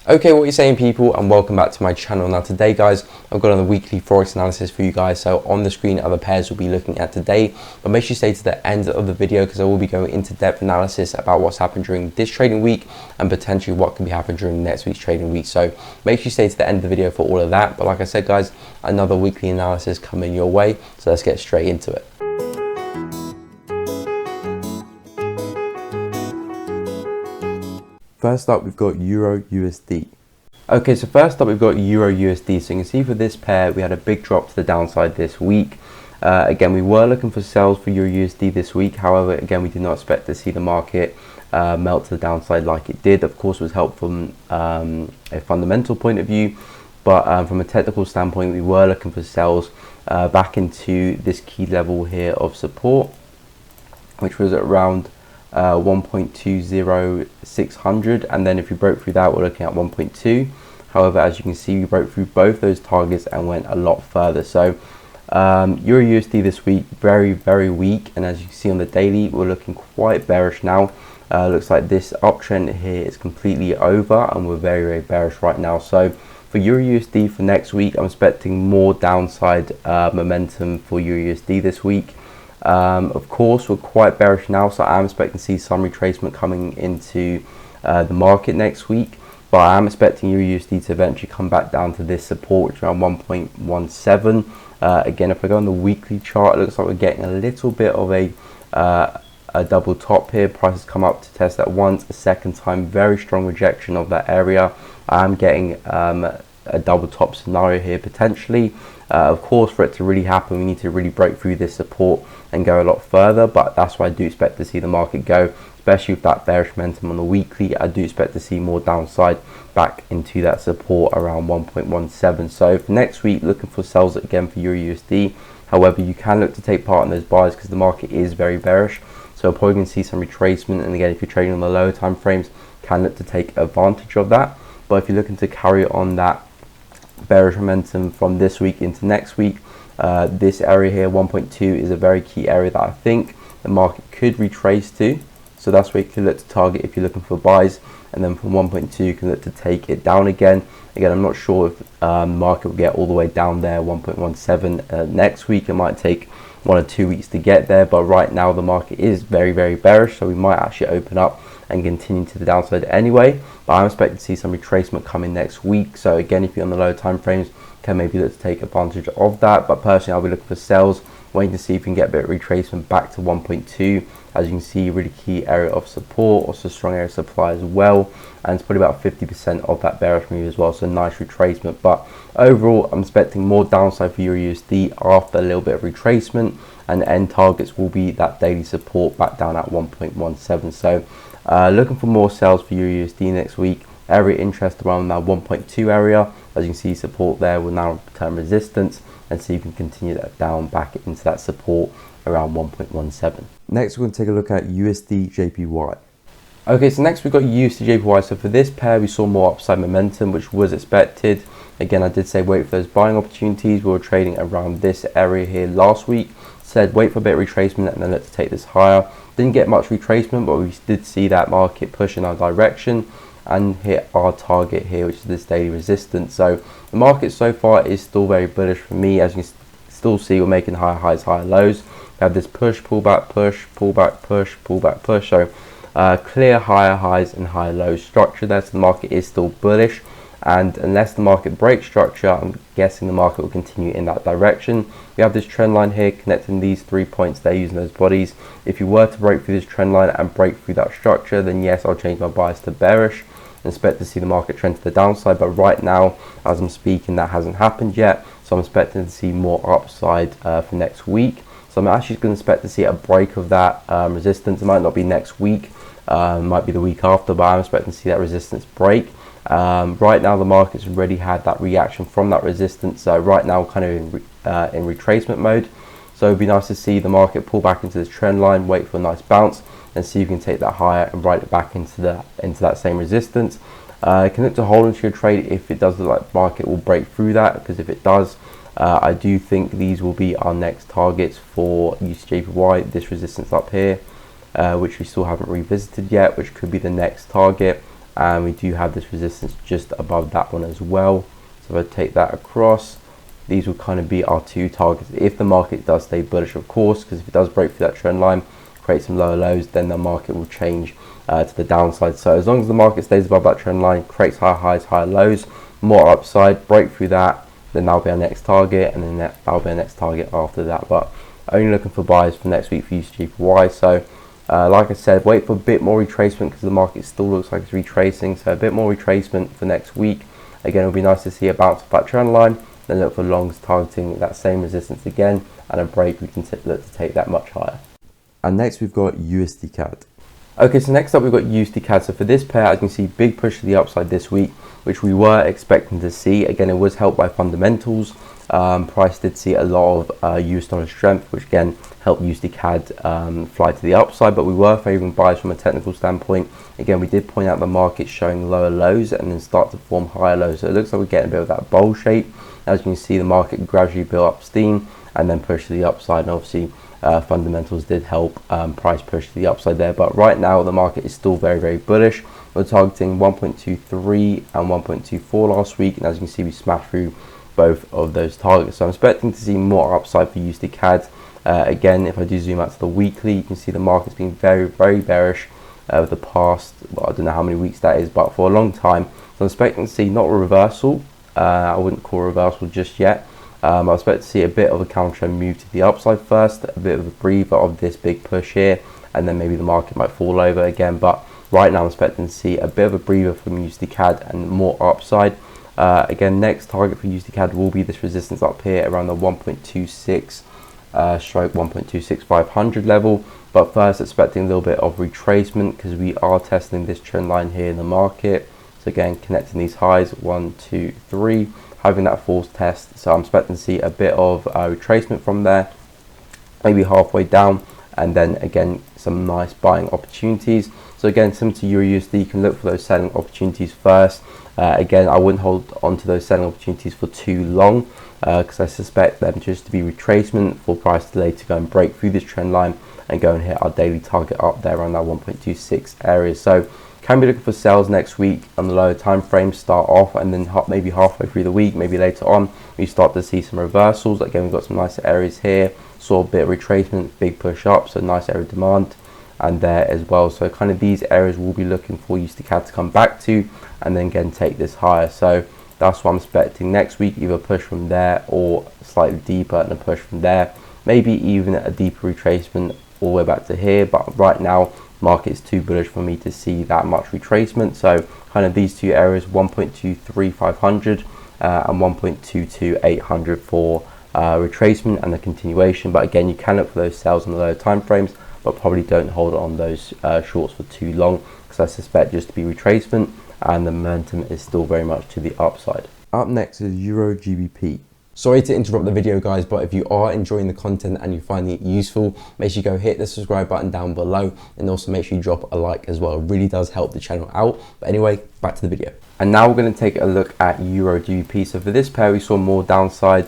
Okay, what are you saying, people, and welcome back to my channel. Now today, guys, I've got a weekly Forex analysis for you guys. So on the screen are the pairs we'll be looking at today, but make sure you stay to the end of the video because I will be going into depth analysis about what's happened during this trading week and potentially what can be happening during next week's trading week. So make sure you stay to the end of the video for all of that. But like I said, guys, another weekly analysis coming your way. So let's get straight into it. First up, we've got Euro USD. Okay, so first up, we've got Euro USD. So you can see for this pair, we had a big drop to the downside this week. Again, we were looking for sales for Euro USD this week. However, again, we did not expect to see the market melt to the downside like it did. Of course, it was helpful from a fundamental point of view, but from a technical standpoint, we were looking for sales back into this key level here of support, which was at around 1.20600, and then if we broke through that, we're looking at 1.2. However, as you can see, we broke through both those targets and went a lot further. So Euro USD this week, very weak, and as you can see on the daily, we're looking quite bearish now. Looks like this uptrend here is completely over and we're very bearish right now. So for Euro USD for next week, I'm expecting more downside momentum for Euro USD this week. Of course, we're quite bearish now, so I'm expecting to see some retracement coming into the market next week, but I am expecting Euro USD to eventually come back down to this support, which is around 1.17. Again, if I go on the weekly chart, it looks like we're getting a little bit of a double top here. Prices come up to test that once, a second time, very strong rejection of that area. I'm getting a double top scenario here potentially. Of course, for it to really happen, we need to really break through this support and go a lot further, but that's why I do expect to see the market go, especially with that bearish momentum on the weekly. I do expect to see more downside back into that support around 1.17. So for next week, looking for sells again for Euro USD. However, you can look to take part in those buys because the market is very bearish, so we're probably going to see some retracement, and again, if you're trading on the lower time frames, can look to take advantage of that. But if you're looking to carry on that bearish momentum from this week into next week, this area here 1.2 is a very key area that I think the market could retrace to, so that's where you can look to target if you're looking for buys, and then from 1.2 you can look to take it down again. I'm not sure if the market will get all the way down there 1.17 next week. It might take 1 or 2 weeks to get there, but right now the market is very bearish, so we might actually open up and continue to the downside anyway. But I'm expecting to see some retracement coming next week, so again, if you're on the lower time frames, can maybe look to take advantage of that. But personally, I'll be looking for sales, waiting to see if we can get a bit of retracement back to 1.2. As you can see, really key area of support, also strong area of supply as well, and it's probably about 50% of that bearish move as well, so nice retracement. But overall, I'm expecting more downside for Euro USD after a little bit of retracement, and end targets will be that daily support back down at 1.17. So looking for more sales for Euro USD next week. Area interest around that 1.2 area. As you can see, support there will now turn resistance, and see if you can continue that down back into that support around 1.17. Next, we're going to take a look at USD JPY. Okay, so next we've got USD JPY. So for this pair, we saw more upside momentum, which was expected. Again, I did say wait for those buying opportunities. We were trading around this area here last week. Said wait for a bit of retracement and then let's take this higher. Didn't get much retracement, but we did see that market push in our direction and hit our target here, which is this daily resistance. So the market so far is still very bullish for me. As you can still see, we're making higher highs, higher lows. We have this push, pullback, push, pullback, push, pullback, push. So clear higher highs and higher lows structure there. So the market is still bullish, and unless the market breaks structure, I'm guessing the market will continue in that direction. We have this trend line here connecting these 3 points there using those bodies. If you were to break through this trend line and break through that structure, then yes, I'll change my bias to bearish and expect to see the market trend to the downside. But right now, as I'm speaking, that hasn't happened yet, so I'm expecting to see more upside for next week. So I'm actually going to expect to see a break of that resistance. It might not be next week, might be the week after, but I'm expecting to see that resistance break. Right now the market's already had that reaction from that resistance, so right now kind of in retracement mode. So it'd be nice to see the market pull back into this trend line, wait for a nice bounce, and see if you can take that higher and ride it back into that same resistance. You can look to hold into your trade if it does look like the market will break through that, because if it does, I do think these will be our next targets for USD/JPY. This resistance up here, which we still haven't revisited yet, which could be the next target. and we do have this resistance just above that one as well. So if I take that across, these will kind of be our two targets if the market does stay bullish, of course, because if it does break through that trend line, create some lower lows, then the market will change to the downside. So as long as the market stays above that trend line, creates higher highs, higher lows, more upside, break through that, then that'll be our next target, and then that'll be our next target after that. But only looking for buys for next week for USD. So like I said, wait for a bit more retracement because the market still looks like it's retracing. So a bit more retracement for next week. Again, it'll be nice to see a bounce off that trend line. Then look for longs targeting that same resistance again, and a break we can look to take that much higher. And next we've got USD CAD. Okay, so next up we've got USD CAD. So for this pair, as you can see, big push to the upside this week, which we were expecting to see. Again, it was helped by fundamentals. Price did see a lot of US dollar strength, which again helped USD CAD fly to the upside, but we were favoring buys from a technical standpoint. Again, we did point out the market showing lower lows and then start to form higher lows. So it looks like we're getting a bit of that bowl shape. As you can see, the market gradually built up steam and then pushed to the upside, and obviously fundamentals did help price push to the upside there. But right now the market is still very, very bullish. We're targeting 1.23 and 1.24 last week, and as you can see, we smashed through both of those targets. So I'm expecting to see more upside for USD CAD. Again, if I do zoom out to the weekly, you can see the market's been very, very bearish over the past, well, I don't know how many weeks that is, but for a long time. So I'm expecting to see not a reversal. I wouldn't call a reversal just yet. I expect to see a bit of a counter move to the upside first, a bit of a breather of this big push here, and then maybe the market might fall over again. But right now I'm expecting to see a bit of a breather from USD CAD and more upside. Again, next target for USD CAD will be this resistance up here around the 1.26 stroke 1.26500 level. But first, expecting a little bit of retracement because we are testing this trend line here in the market. So again, connecting these highs, 1, 2, 3, having that false test. So I'm expecting to see a bit of retracement from there, maybe halfway down, and then again some nice buying opportunities. So again, similar to Euro USD, you can look for those selling opportunities first. Again, I wouldn't hold on to those selling opportunities for too long because I suspect them just to be retracement for price to later go and break through this trend line and go and hit our daily target up there around that 1.26 area. So can be looking for sales next week on the lower time frame, start off, and then maybe halfway through the week, maybe later on, we start to see some reversals. Again, we've got some nice areas here, saw a bit of retracement, big push up, so nice area of demand, and there as well. So kind of these areas we'll be looking for USD CAD to come back to, and then again take this higher. So that's what I'm expecting next week, either push from there or slightly deeper and a push from there, maybe even a deeper retracement all the way back to here. But right now, market is too bullish for me to see that much retracement. So kind of these two areas, 1.23500 and 1.22800 for retracement and the continuation. But again, you can look for those sales on the lower time frames, but probably don't hold on those shorts for too long because I suspect just to be retracement and the momentum is still very much to the upside. Up next is Euro GBP. Sorry to interrupt the video, guys, but if you are enjoying the content and you're finding it useful, make sure you go hit the subscribe button down below, and also make sure you drop a like as well. It really does help the channel out. But anyway, back to the video. And now we're going to take a look at Euro GBP. So for this pair, we saw more downside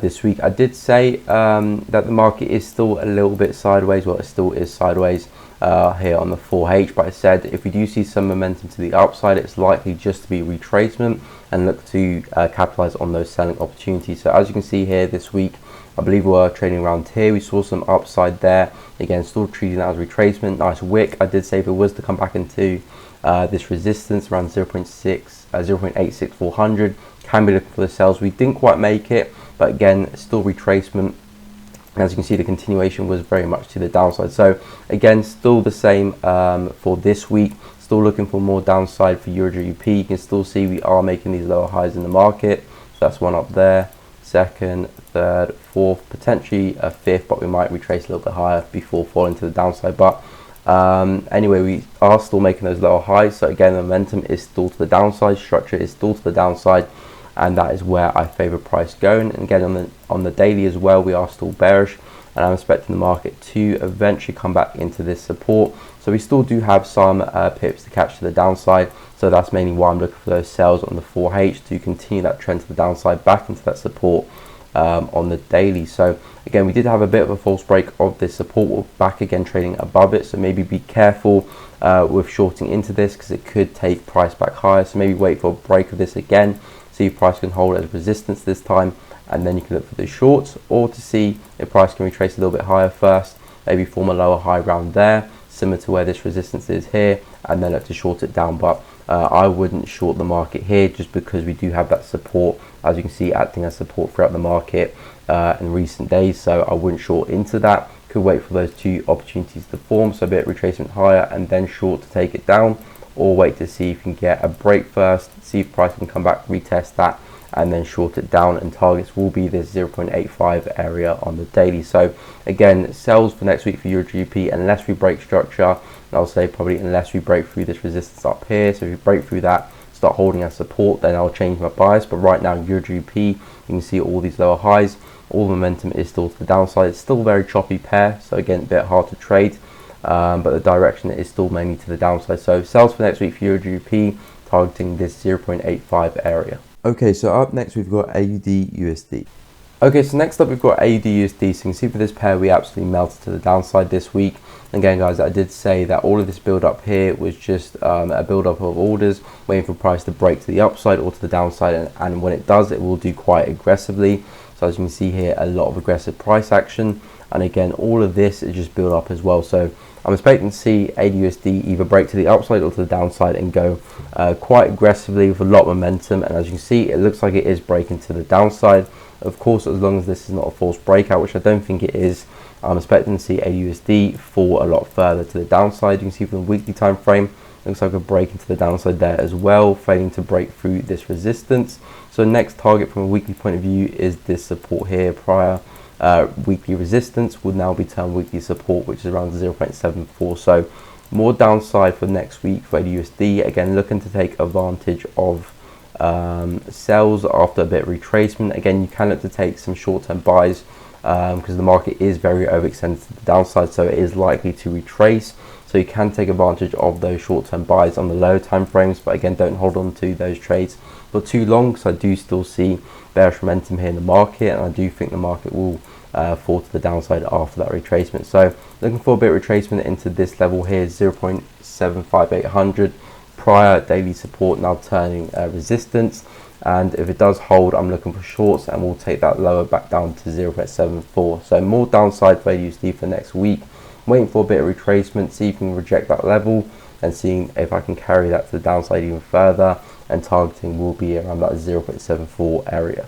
this week. I did say that the market is still a little bit sideways. Well, it still is sideways here on the 4H, but I said if we do see some momentum to the upside, it's likely just to be retracement and look to capitalize on those selling opportunities. So as you can see here this week, I believe we're trading around here. We saw some upside there. Again, still treating that as retracement. Nice wick. I did say if it was to come back into this resistance around 0.86400, can be looking for the sales. We didn't quite make it, but again, still retracement. As you can see, the continuation was very much to the downside. So again, still the same for this week. Still looking for more downside for Euro GBP. You can still see we are making these lower highs in the market. So that's one up there, second, third, fourth, potentially a fifth, but we might retrace a little bit higher before falling to the downside. But anyway, we are still making those lower highs. So again, the momentum is still to the downside, structure is still to the downside, and that is where I favor price going. And again, on the daily as well, we are still bearish, and I'm expecting the market to eventually come back into this support. So we still do have some pips to catch to the downside. So that's mainly why I'm looking for those sales on the 4H to continue that trend to the downside back into that support on the daily. So again, we did have a bit of a false break of this support. We're back again trading above it, so maybe be careful with shorting into this because it could take price back higher. So maybe wait for a break of this again, see if price can hold as resistance this time, and then you can look for the shorts, or to see if price can retrace a little bit higher first, maybe form a lower high round there, similar to where this resistance is here, and then look to short it down. But I wouldn't short the market here just because we do have that support, as you can see, acting as support throughout the market in recent days. So I wouldn't short into that. Could wait for those two opportunities to form, so a bit of retracement higher and then short to take it down, or wait to see if you can get a break first, see if price can come back, retest that, and then short it down. And targets will be this 0.85 area on the daily. So again, sells for next week for Euro GBP unless we break structure, and I'll say probably unless we break through this resistance up here. So if we break through that, start holding as support, then I'll change my bias. But right now, Euro GBP, you can see all these lower highs, all the momentum is still to the downside. It's still a very choppy pair, so again, a bit hard to trade, but the direction is still mainly to the downside. So sales for next week for Euro GBP, targeting this 0.85 area. Okay, so up next we've got AUD USD. Okay, so next up we've got AUD USD. So you can see for this pair we absolutely melted to the downside this week. Again, guys, I did say that all of this build up here was just a build up of orders, waiting for price to break to the upside or to the downside, and when it does, it will do quite aggressively. So as you can see here, a lot of aggressive price action, and again, all of this is just build up as well. So I'm expecting to see AUD USD either break to the upside or to the downside and go quite aggressively with a lot of momentum. And as you can see, it looks like it is breaking to the downside. Of course, as long as this is not a false breakout, which I don't think it is, I'm expecting to see AUD USD fall a lot further to the downside. You can see from the weekly time frame, looks like a break into the downside there as well, failing to break through this resistance. So next target from a weekly point of view is this support here. Prior weekly resistance would now be turned weekly support, which is around 0.74. So more downside for next week for AUD. Again, looking to take advantage of sells after a bit of retracement. Again, you can look to take some short-term buys because the market is very overextended to the downside, so it is likely to retrace. So you can take advantage of those short-term buys on the lower time frames, but again, don't hold on to those trades for too long, because I do still see bearish momentum here in the market, and I do think the market will fall to the downside after that retracement. So looking for a bit of retracement into this level here, 0.75800, prior daily support now turning resistance. And if it does hold, I'm looking for shorts, and we'll take that lower back down to 0.74. So more downside for USD for next week. Waiting for a bit of retracement, see if we can reject that level, and seeing if I can carry that to the downside even further, and targeting will be around that 0.74 area.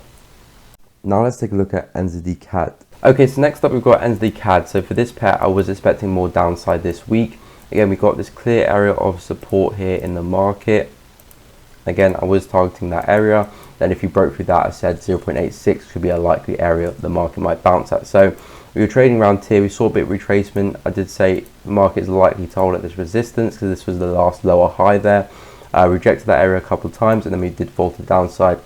Now let's take a look at NZD CAD. Okay, so next up we've got NZD CAD. So for this pair, I was expecting more downside this week. Again, we got this clear area of support here in the market. Again, I was targeting that area. Then if you broke through that, I said 0.86 could be a likely area the market might bounce at. So we were trading around here, we saw a bit of retracement. I did say the market is likely to hold at this resistance because this was the last lower high there. Rejected that area a couple of times, and then we did fall to the downside,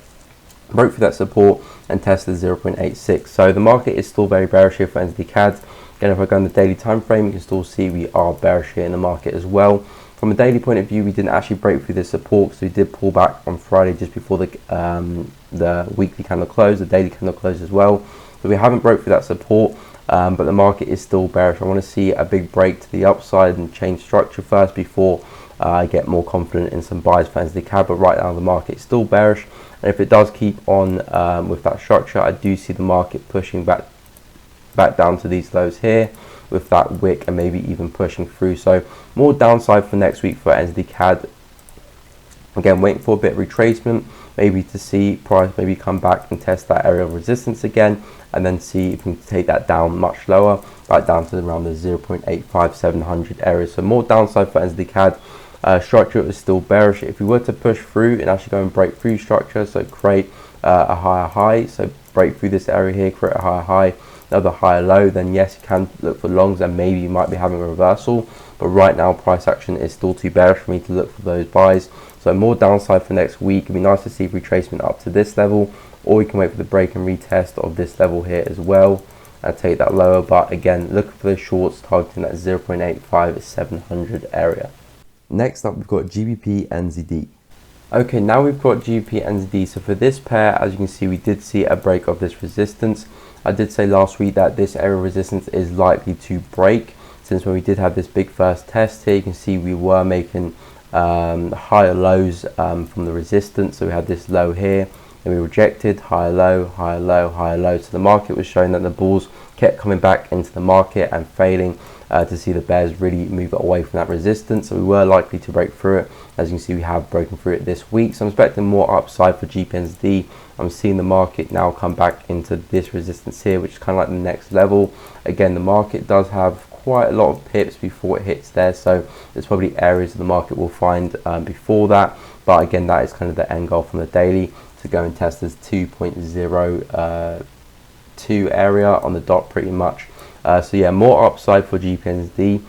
broke through that support and tested 0.86. So the market is still very bearish here for NZD CAD. Again, if I go on the daily time frame, you can still see we are bearish here in the market as well. From a daily point of view, we didn't actually break through this support, so we did pull back on Friday just before the weekly candle close, the daily candle close as well. So we haven't broke through that support, but the market is still bearish. I want to see a big break to the upside and change structure first before I get more confident in some buys for NZD CAD. But right now the market is still bearish, and if it does keep on with that structure, I do see the market pushing back down to these lows here with that wick, and maybe even pushing through. So more downside for next week for NZD CAD. Again, waiting for a bit of retracement, maybe to see price maybe come back and test that area of resistance again, and then see if we can take that down much lower, back down to around the 0.85700 area. So more downside for NZD CAD. Structure is still bearish. If we were to push through and actually go and break through structure, so create a higher high, so break through this area here, create a higher high, another higher low, then yes, you can look for longs, and maybe you might be having a reversal. But right now, price action is still too bearish for me to look for those buys. So more downside for next week. It'd be nice to see retracement up to this level, or we can wait for the break and retest of this level here as well and take that lower. But again, looking for the shorts, targeting that 0.85700 area. Next up, we've got GBP NZD. Okay, now we've got GBP NZD. So for this pair, as you can see, we did see a break of this resistance. I did say last week that this area of resistance is likely to break, since when we did have this big first test here, you can see we were making higher lows from the resistance. So we had this low here, and we rejected higher low, higher low, higher low. So the market was showing that the bulls kept coming back into the market and failing to see the bears really move away from that resistance. So we were likely to break through it. As you can see, we have broken through it this week. So I'm expecting more upside for GBP. I'm seeing the market now come back into this resistance here, which is kind of like the next level. Again, the market does have quite a lot of pips before it hits there, so there's probably areas of the market we'll find before that. But again, that is kind of the end goal from the daily, to go and test this 2.02 area on the dot pretty much. So yeah, more upside for GBP.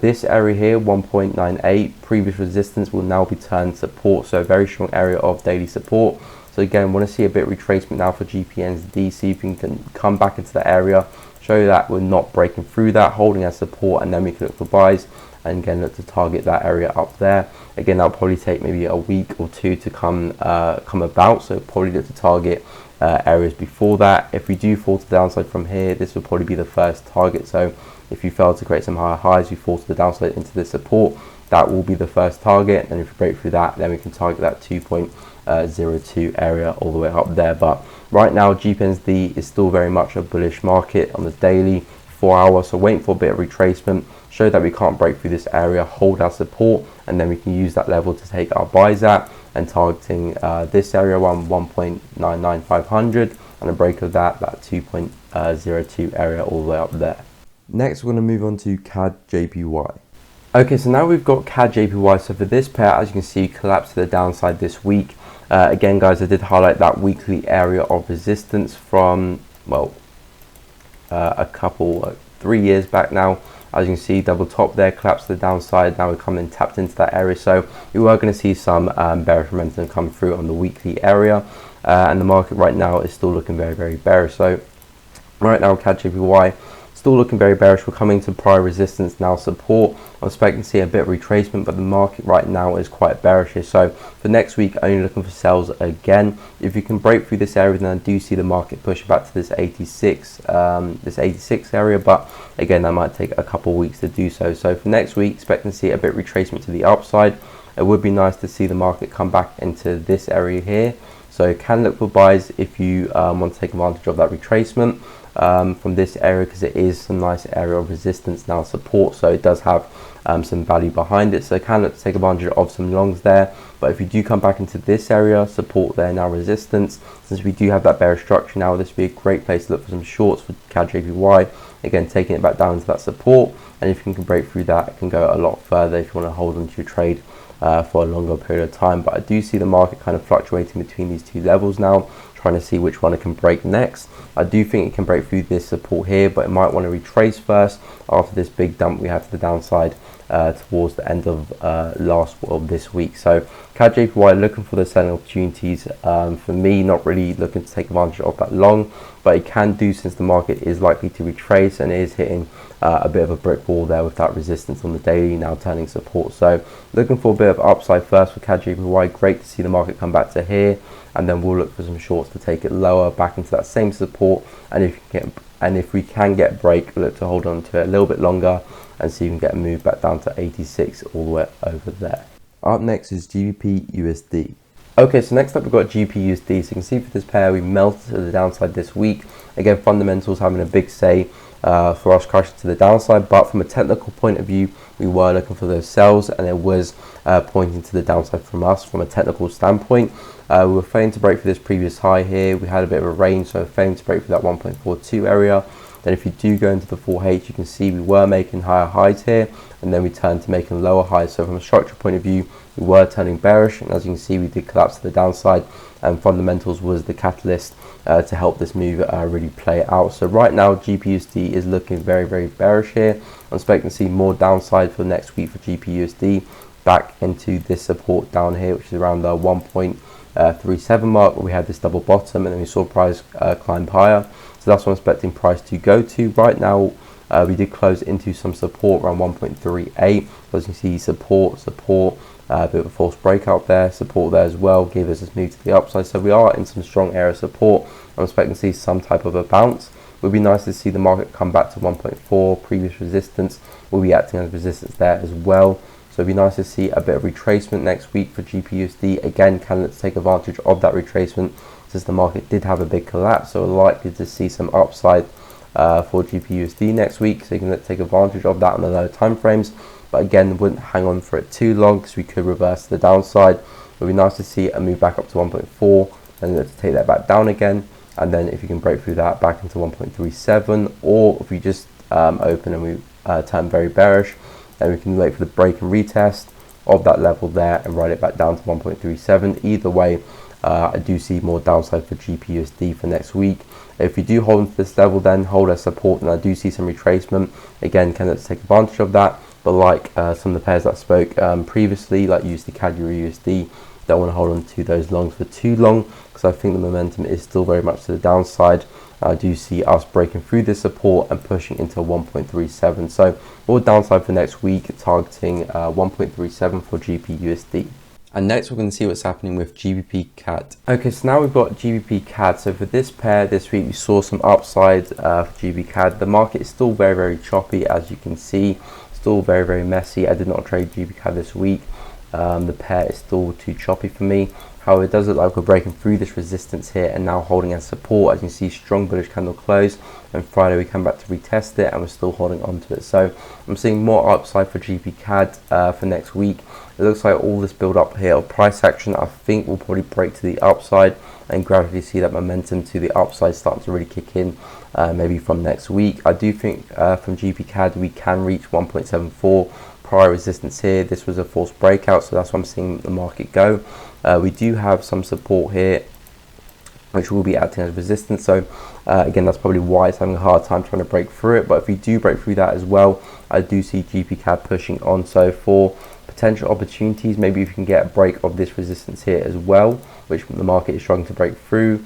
This area here, 1.98, previous resistance will now be turned support, so a very strong area of daily support. So again, want to see a bit of retracement now for GBP, see if we can come back into the area, show that we're not breaking through that, holding as support, and then we can look for buys and again look to target that area up there. Again, that'll probably take maybe a week or two to come about, so probably look to target areas before that. If we do fall to the downside from here, this will probably be the first target. So if you fail to create some higher highs, you fall to the downside into the support, that will be the first target. And if we break through that, then we can target that 2.02 area all the way up there. But right now, GBP is still very much a bullish market on the daily 4 hour. So waiting for a bit of retracement, show that we can't break through this area, hold our support, and then we can use that level to take our buys at, and targeting this area around 1.99500, and a break of that 2.02 area all the way up there. Next, we're going to move on to CAD JPY. Okay, so now we've got CAD JPY. So for this pair, as you can see, collapsed to the downside this week. Again, guys, I did highlight that weekly area of resistance from, well, a couple, 3 years back now. As you can see, double top there, collapsed to the downside. Now we're coming tapped into that area. So we were going to see some bearish momentum come through on the weekly area. And the market right now is still looking very, very bearish. So right now, CAD JPY still looking very bearish. We're coming to prior resistance, now support. I'm expecting to see a bit of retracement, but the market right now is quite bearish here. So for next week, only looking for sells again. If you can break through this area, then I do see the market push back to this 86 area. But again, that might take a couple of weeks to do so. So for next week, expecting to see a bit of retracement to the upside. It would be nice to see the market come back into this area here. So you can look for buys if you want to take advantage of that retracement from this area, because it is some nice area of resistance, now support, so it does have some value behind it. So you can look to take advantage of some longs there. But if you do come back into this area, support there, now resistance, since we do have that bearish structure now, this would be a great place to look for some shorts for CAD JPY. Again, taking it back down to that support, and if you can break through that, it can go a lot further if you want to hold on to your trade for a longer period of time. But I do see the market kind of fluctuating between these two levels now, trying to see which one it can break next. I do think it can break through this support here, but it might want to retrace first after this big dump we had to the downside towards the end of this week. So CAD JPY looking for the selling opportunities. For me, not really looking to take advantage of that long, but it can do, since the market is likely to retrace and it is hitting a bit of a brick wall there with that resistance on the daily, now turning support. So looking for a bit of upside first for CAD JPY. Great to see the market come back to here, and then we'll look for some shorts to take it lower back into that same support. And if we can get a break, look to hold on to it a little bit longer and see if we can get a move back down to 86 all the way over there. Up next is GBP USD. Okay, so next up we've got GBP USD. So you can see for this pair, we melted to the downside this week. Again, fundamentals having a big say for us crashing to the downside, but from a technical point of view, we were looking for those sells, and it was pointing to the downside from us from a technical standpoint. We were failing to break through this previous high here. We had a bit of a range, so failing to break through that 1.42 area. Then if you do go into the 4H, you can see we were making higher highs here, and then we turned to making lower highs. So from a structural point of view, we were turning bearish, and as you can see, we did collapse to the downside, and fundamentals was the catalyst to help this move really play out. So right now, GBP/USD is looking very, very bearish here. I'm expecting to see more downside for next week for GBP/USD, back into this support down here, which is around the 1.37 mark, where we had this double bottom, and then we saw price climb higher. So that's what I'm expecting price to go to. Right now, we did close into some support around 1.38. As you can see, support, A bit of a false breakout there, support there as well, gave us this move to the upside. So we are in some strong area of support. I'm expecting to see some type of a bounce. It would be nice to see the market come back to 1.4, previous resistance will be acting as resistance there as well. So it'd be nice to see a bit of retracement next week for GBPUSD. Again, candidates take advantage of that retracement since the market did have a big collapse. So we're likely to see some upside for GBPUSD next week. So you can take advantage of that on the lower time frames. But again, wouldn't hang on for it too long because we could reverse to the downside. It would be nice to see a move back up to 1.4 and let's take that back down again. And then if you can break through that back into 1.37, or if we just open and we turn very bearish, then we can wait for the break and retest of that level there and ride it back down to 1.37. Either way, I do see more downside for GBPUSD for next week. If we do hold into this level, then hold as support, and I do see some retracement. Again, candidates take advantage of that. But like some of the pairs that I spoke previously, like USD CAD, USD, don't want to hold on to those longs for too long because I think the momentum is still very much to the downside. I do see us breaking through this support and pushing into 1.37. So more downside for next week, targeting 1.37 for GBPUSD. And next we're going to see what's happening with GBP CAD. Okay, so now we've got GBP CAD. So for this pair this week, we saw some upside for GBP CAD. The market is still very, very choppy, as you can see. Still very, very messy. I did not trade GBP CAD this week. The pair is still too choppy for me. However, it does look like we're breaking through this resistance here and now holding as support. As you can see, strong bullish candle close, and Friday we come back to retest it and we're still holding on to it. So I'm seeing more upside for GBP CAD for next week. It looks like all this build up here of price action, I think will probably break to the upside and gradually see that momentum to the upside start to really kick in maybe from next week. I do think from GBP CAD we can reach 1.74 prior resistance here. This was a false breakout, so that's why I'm seeing the market go. We do have some support here which will be acting as resistance, so again that's probably why it's having a hard time trying to break through it. But if we do break through that as well, I do see GBP CAD pushing on. So for potential opportunities, maybe if you can get a break of this resistance here as well, which the market is struggling to break through,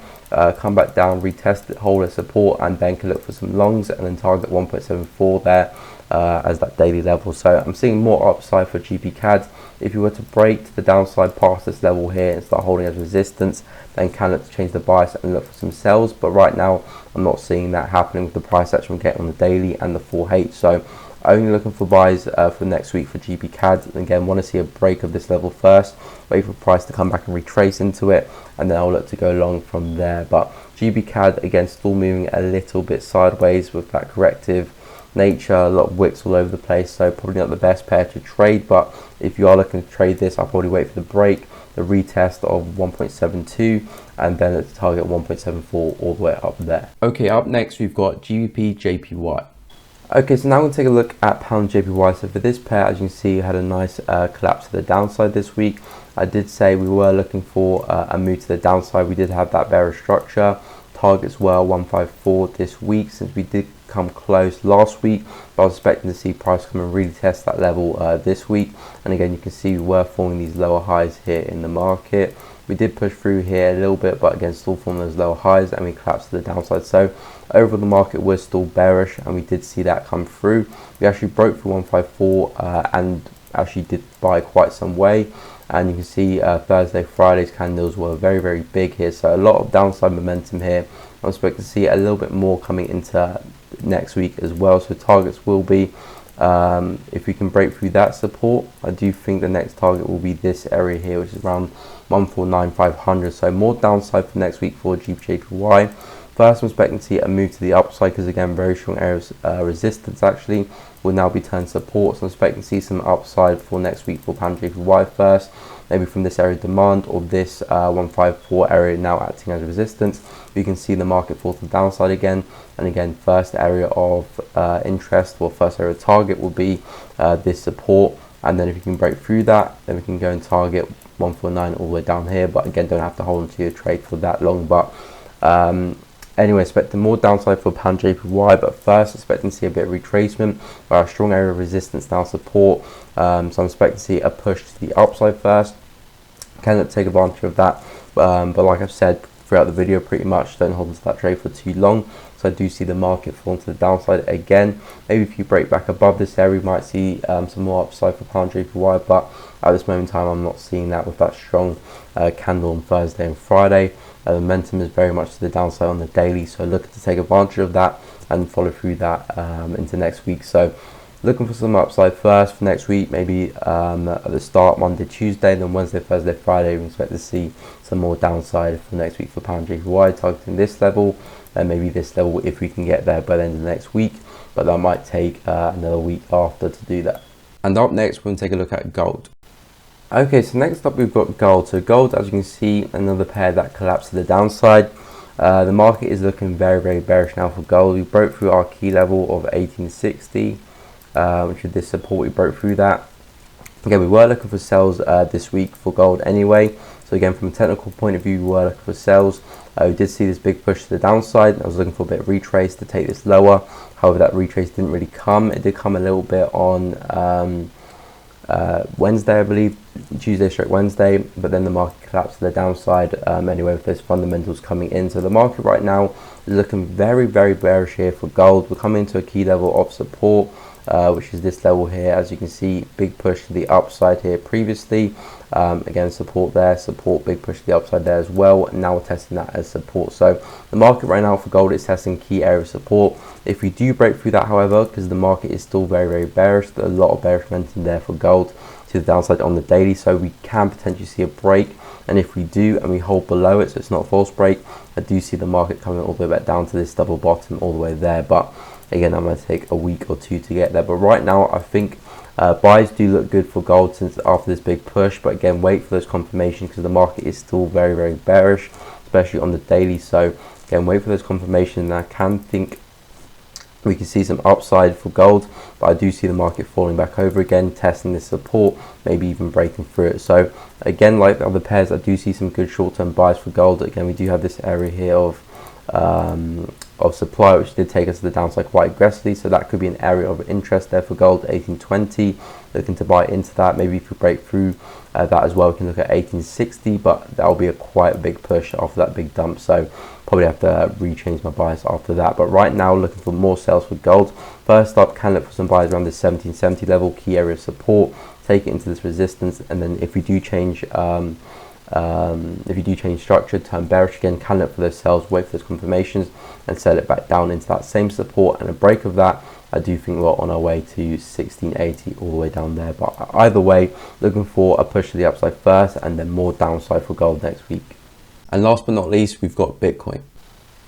come back down, retest it, hold as support, and then can look for some longs and then target 1.74 there as that daily level. So I'm seeing more upside for GBP CAD. If you were to break to the downside past this level here and start holding as resistance, then can look to change the bias and look for some sells. But right now I'm not seeing that happening with the price action we're getting on the daily and the 4H. So only looking for buys for next week for GBP CAD. And again, want to see a break of this level first, wait for price to come back and retrace into it, and then I'll look to go long from there. But GBP CAD again still moving a little bit sideways with that corrective nature, a lot of wicks all over the place, so probably not the best pair to trade. But if you are looking to trade this, I'll probably wait for the break, the retest of 1.72, and then let's target 1.74 all the way up there. Okay, up next we've got GBP JPY. Okay, so now we'll take a look at pound JPY. So for this pair, as you can see, had a nice collapse to the downside this week. I did say we were looking for a move to the downside. We did have that bearish structure. Targets were 154 this week, since we did come close last week, but I was expecting to see price come and really test that level this week. And again, you can see we were forming these lower highs here in the market. We did push through here a little bit, but again still forming those lower highs, and we collapsed to the downside. So overall the market was still bearish, and we did see that come through. We actually broke through 154 and actually did buy quite some way. And you can see Thursday, Friday's candles were very, very big here. So a lot of downside momentum here. I'm expecting to see a little bit more coming into next week as well. So targets will be, if we can break through that support, I do think the next target will be this area here, which is around 149,500. So more downside for next week for GBJPY. First, I'm expecting to see a move to the upside because again, very strong areas resistance actually will now be turned support. So I'm expecting to see some upside for next week for pound JPY first, maybe from this area of demand or this 154 area now acting as resistance. You can see the market fall to the downside again, and again, first area of interest or first area of target will be this support. And then if you can break through that, then we can go and target 149 all the way down here. But again, don't have to hold onto your trade for that long. But anyway, expecting more downside for pound JPY, but first expecting to see a bit of retracement by a strong area of resistance now support. So I'm expecting to see a push to the upside first. Can take advantage of that, but like I've said, throughout the video pretty much. Don't hold onto that trade for too long. So I do see the market falling to the downside again. Maybe if you break back above this area, you might see some more upside for pound JPY, but at this moment in time, I'm not seeing that with that strong candle on Thursday and Friday. Momentum is very much to the downside on the daily, so looking to take advantage of that and follow through that into next week. So looking for some upside first for next week, maybe at the start Monday, Tuesday, then Wednesday, Thursday, Friday. We expect to see some more downside for next week for pound JPY, targeting this level and maybe this level if we can get there by the end of the next week, but that might take another week after to do that. And up next, we're going to take a look at gold. Okay, so next up we've got gold. So gold, as you can see, another pair that collapsed to the downside. The market is looking very, very bearish now for gold. We broke through our key level of 1860, which is this support. We broke through that. Again, we were looking for sells this week for gold anyway. So again, from a technical point of view, we were looking for sells. We did see this big push to the downside. I was looking for a bit of retrace to take this lower. However, that retrace didn't really come. It did come a little bit on Wednesday, I believe, Tuesday/Wednesday, but then the market collapsed to the downside anyway with those fundamentals coming in. So the market right now is looking very, very bearish here for gold. We're coming to a key level of support, which is this level here. As you can see, big push to the upside here previously. Again, support there, support, big push to the upside there as well. And now we're testing that as support. So the market right now for gold is testing key area of support. If we do break through that, however, because the market is still very, very bearish, there's a lot of bearish momentum there for gold to the downside on the daily. So we can potentially see a break. And if we do and we hold below it, so it's not a false break, I do see the market coming all the way back down to this double bottom all the way there. But again, I'm going to take a week or two to get there. But right now, I think buys do look good for gold since after this big push. But again, wait for those confirmations because the market is still very, very bearish, especially on the daily. So again, wait for those confirmations. And I can think we can see some upside for gold, but I do see the market falling back over again, testing this support, maybe even breaking through it. So again, like the other pairs, I do see some good short-term buys for gold. Again, we do have this area here of supply, which did take us to the downside quite aggressively, so that could be an area of interest there for gold. 1820, looking to buy into that. Maybe if we break through that as well, we can look at 1860, but that'll be quite a big push after that big dump, so probably have to rechange my bias after that. But right now, looking for more sales for gold. First up, can look for some buys around the 1770 level, key area of support, take it into this resistance, and then if we do change structure, turn bearish again, can look for those sells, wait for those confirmations and sell it back down into that same support, and a break of that, I do think we're on our way to 1680 all the way down there. But either way, looking for a push to the upside first and then more downside for gold next week. And last but not least, we've got Bitcoin.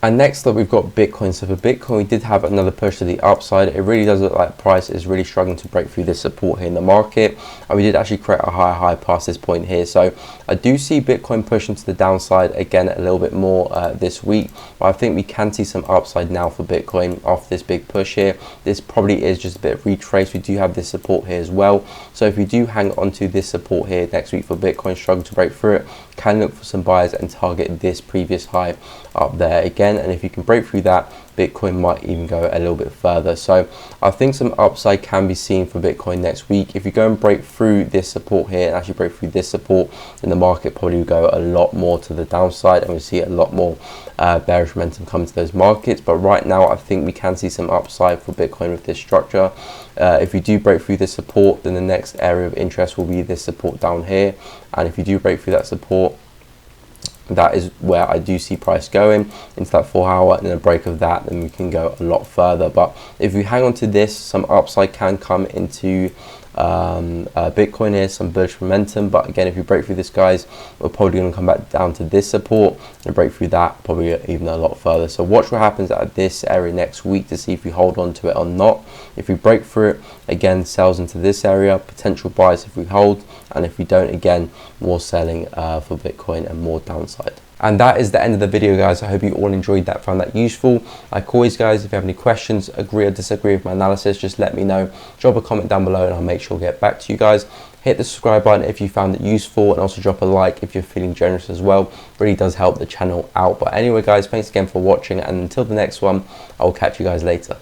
And next up, we've got Bitcoin. So for Bitcoin, we did have another push to the upside. It really does look like price is really struggling to break through this support here in the market. And we did actually create a higher high past this point here. So I do see Bitcoin pushing to the downside again a little bit more this week. But I think we can see some upside now for Bitcoin after this big push here. This probably is just a bit of retrace. We do have this support here as well. So if we do hang on to this support here next week for Bitcoin, struggle to break through it, can look for some buyers and target this previous high up there again. And if you can break through that, Bitcoin might even go a little bit further. So I think some upside can be seen for Bitcoin next week. If you go and break through this support here and actually break through this support, then the market probably will go a lot more to the downside and we'll see a lot more bearish momentum come to those markets. But right now, I think we can see some upside for Bitcoin with this structure. If you do break through this support, then the next area of interest will be this support down here. And if you do break through that support, that is where I do see price going into that 4 hour, and a break of that, then we can go a lot further. But if we hang on to this, some upside can come into Bitcoin here, some bullish momentum. But again, if you break through this, guys, we're probably going to come back down to this support and break through that probably even a lot further. So watch what happens at this area next week to see if we hold on to it or not. If we break through it, again, sells into this area, potential buys if we hold, and if we don't, again, more selling for Bitcoin and more downside. And that is the end of the video, guys. I hope you all enjoyed that, found that useful. Like always, guys, if you have any questions, agree or disagree with my analysis, just let me know. Drop a comment down below and I'll make sure to get back to you guys. Hit the subscribe button if you found it useful, and also drop a like if you're feeling generous as well. Really does help the channel out. But anyway, guys, thanks again for watching, and until the next one, I will catch you guys later.